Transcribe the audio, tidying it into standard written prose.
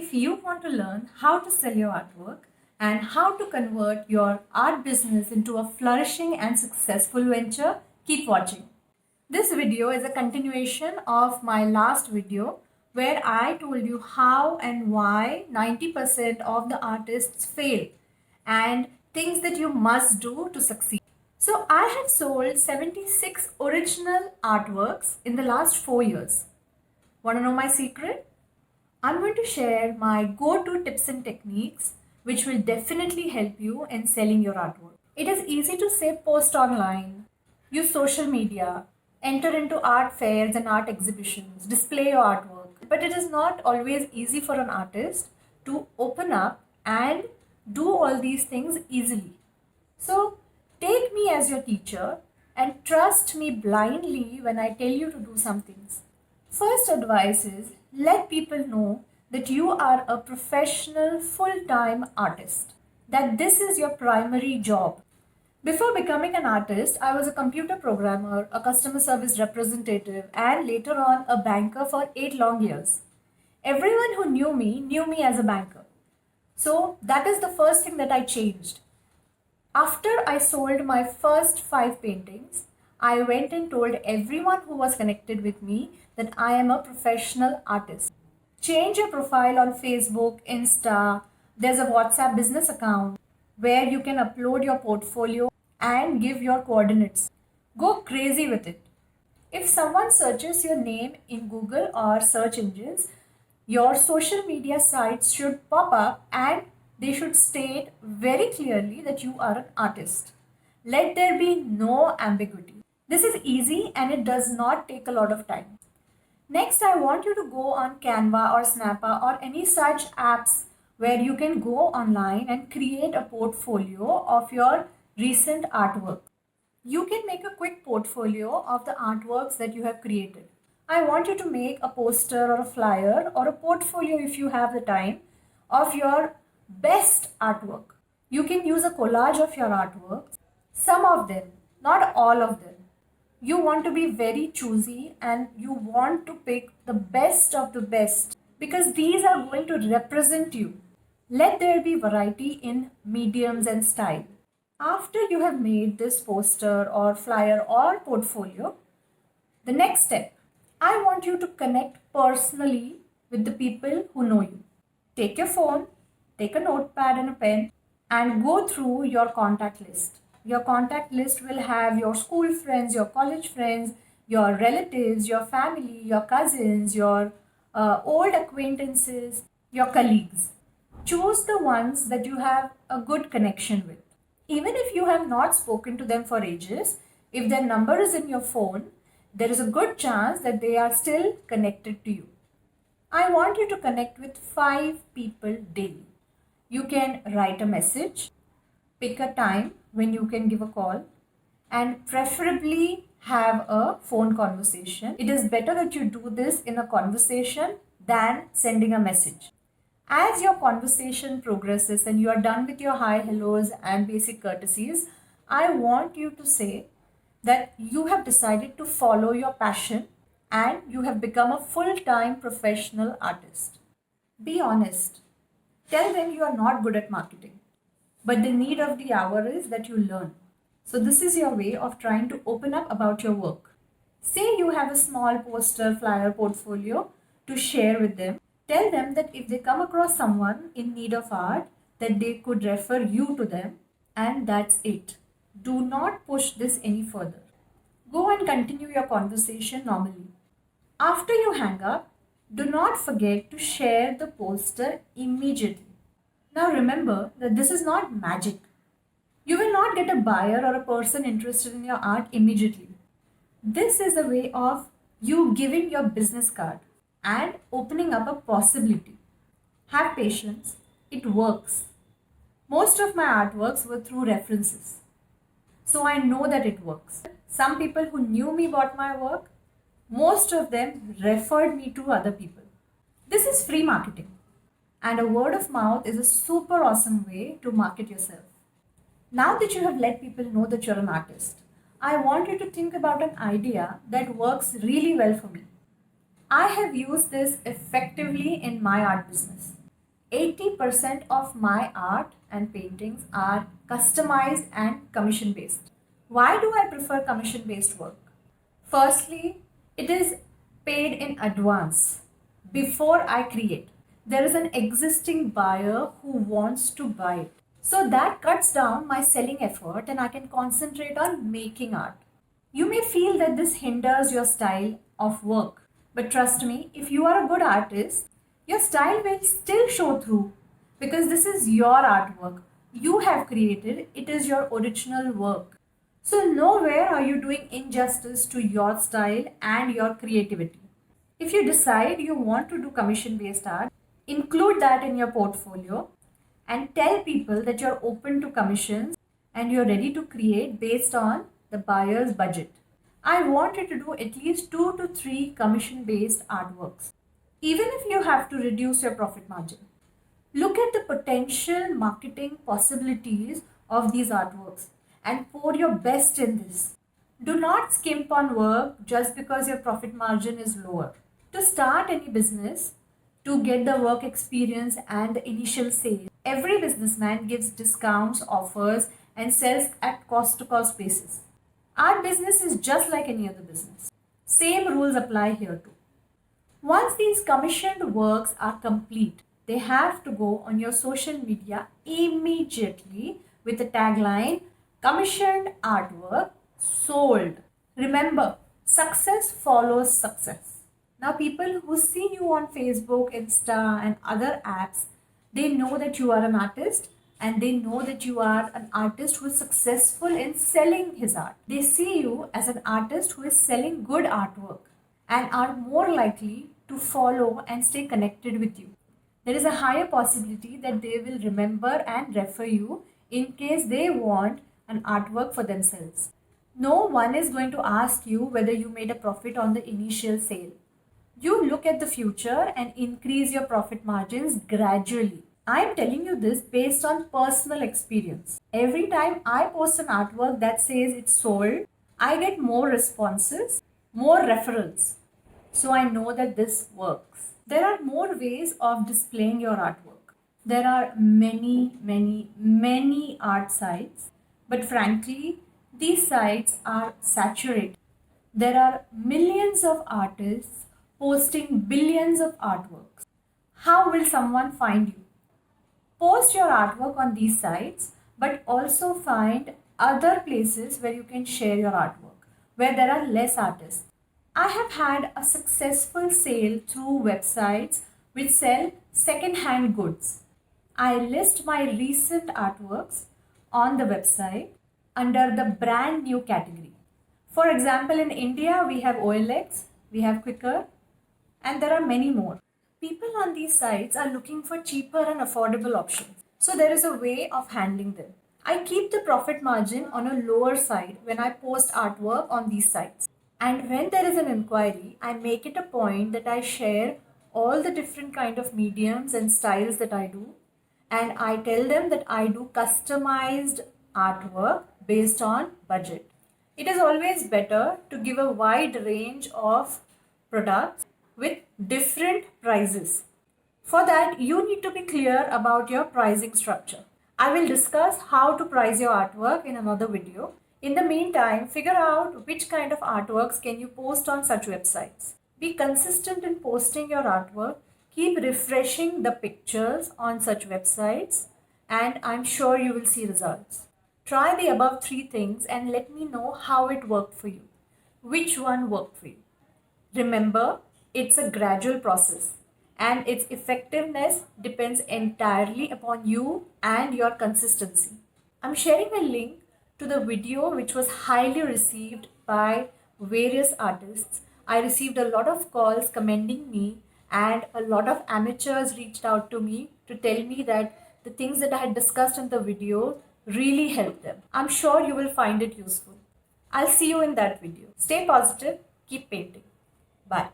If you want to learn how to sell your artwork and how to convert your art business into a flourishing and successful venture, keep watching. This video is a continuation of my last video where I told you how and why 90% of the artists fail and things that you must do to succeed. So I have sold 76 original artworks in the last 4 years. Want to know my secret? I'm going to share my go-to tips and techniques which will definitely help you in selling your artwork. It is easy to say post online, use social media, enter into art fairs and art exhibitions, display your artwork. But it is not always easy for an artist to open up and do all these things easily. So take me as your teacher and trust me blindly when I tell you to do some things. First advice is let people know that you are a professional full-time artist, that this is your primary job. Before becoming an artist, I was a computer programmer, a customer service representative, and later on a banker for 8 long years. Everyone who knew me as a banker. So that is the first thing that I changed. After I sold my first 5 paintings, I went and told everyone who was connected with me that I am a professional artist. Change your profile on Facebook, Insta. There's a WhatsApp business account where you can upload your portfolio and give your coordinates. Go crazy with it. If someone searches your name in Google or search engines, your social media sites should pop up and they should state very clearly that you are an artist. Let there be no ambiguity. This is easy and it does not take a lot of time. Next, I want you to go on Canva or Snappa or any such apps where you can go online and create a portfolio of your recent artwork. You can make a quick portfolio of the artworks that you have created. I want you to make a poster or a flyer or a portfolio if you have the time of your best artwork. You can use a collage of your artworks, some of them, not all of them. You want to be very choosy and you want to pick the best of the best because these are going to represent you. Let there be variety in mediums and style. After you have made this poster or flyer or portfolio, the next step, I want you to connect personally with the people who know you. Take your phone, take a notepad and a pen and go through your contact list. Your contact list will have your school friends, your college friends, your relatives, your family, your cousins, your old acquaintances, your colleagues. Choose the ones that you have a good connection with. Even if you have not spoken to them for ages, if their number is in your phone, there is a good chance that they are still connected to you. I want you to connect with 5 people daily. You can write a message, pick a time when you can give a call, and preferably have a phone conversation. It is better that you do this in a conversation than sending a message. As your conversation progresses and you are done with your hi, hellos, and basic courtesies, I want you to say that you have decided to follow your passion and you have become a full-time professional artist. Be honest. Tell them you are not good at marketing, but the need of the hour is that you learn. So this is your way of trying to open up about your work. Say you have a small poster, flyer, portfolio to share with them. Tell them that if they come across someone in need of art, that they could refer you to them, and that's it. Do not push this any further. Go and continue your conversation normally. After you hang up, do not forget to share the poster immediately. Now remember that this is not magic. You will not get a buyer or a person interested in your art immediately. This is a way of you giving your business card and opening up a possibility. Have patience, it works. Most of my artworks were through references. So I know that it works. Some people who knew me bought my work. Most of them referred me to other people. This is free marketing. And a word of mouth is a super awesome way to market yourself. Now that you have let people know that you're an artist, I want you to think about an idea that works really well for me. I have used this effectively in my art business. 80% of my art and paintings are customized and commission based. Why do I prefer commission based work? Firstly, it is paid in advance before I create. There is an existing buyer who wants to buy it. So that cuts down my selling effort and I can concentrate on making art. You may feel that this hinders your style of work, but trust me, if you are a good artist, your style will still show through because this is your artwork. You have created, it is your original work. So, nowhere are you doing injustice to your style and your creativity. If you decide you want to do commission based art, include that in your portfolio and tell people that you're open to commissions and you're ready to create based on the buyer's budget. I want you to do at least 2 to 3 commission based artworks, even if you have to reduce your profit margin. Look at the potential marketing possibilities of these artworks and pour your best in this. Do not skimp on work just because your profit margin is lower. To start any business, to get the work experience and the initial sale, every businessman gives discounts, offers, and sells at cost to cost basis. Our business is just like any other business. Same rules apply here too. Once these commissioned works are complete, they have to go on your social media immediately with the tagline commissioned artwork sold. Remember, success follows success. Now, people who see you on Facebook, Insta, and other apps, they know that you are an artist and they know that you are an artist who is successful in selling his art. They see you as an artist who is selling good artwork and are more likely to follow and stay connected with you. There is a higher possibility that they will remember and refer you in case they want an artwork for themselves. No one is going to ask you whether you made a profit on the initial sale. You look at the future and increase your profit margins gradually. I am telling you this based on personal experience. Every time I post an artwork that says it's sold, I get more responses, more referrals. So I know that this works. There are more ways of displaying your artwork. There are many art sites, but frankly, these sites are saturated. There are millions of artists posting billions of artworks. How will someone find you? Post your artwork on these sites, but also find other places where you can share your artwork, where there are less artists. I have had a successful sale through websites which sell second-hand goods. I list my recent artworks on the website under the brand new category. For example, in India, we have OLX, we have Quicker, and there are many more. People on these sites are looking for cheaper and affordable options. So there is a way of handling them. I keep the profit margin on a lower side when I post artwork on these sites. And when there is an inquiry, I make it a point that I share all the different kind of mediums and styles that I do. And I tell them that I do customized artwork based on budget. It is always better to give a wide range of products with different prices. For that, you need to be clear about your pricing structure. I will discuss how to price your artwork in another video. In the meantime, figure out which kind of artworks can you post on such websites. Be consistent in posting your artwork. Keep refreshing the pictures on such websites, and I'm sure you will see results. Try the above 3 things and let me know how it worked for you. Which one worked for you? Remember, it's a gradual process and its effectiveness depends entirely upon you and your consistency. I'm sharing a link to the video which was highly received by various artists. I received a lot of calls commending me, and a lot of amateurs reached out to me to tell me that the things that I had discussed in the video really helped them. I'm sure you will find it useful. I'll see you in that video. Stay positive, keep painting. Bye.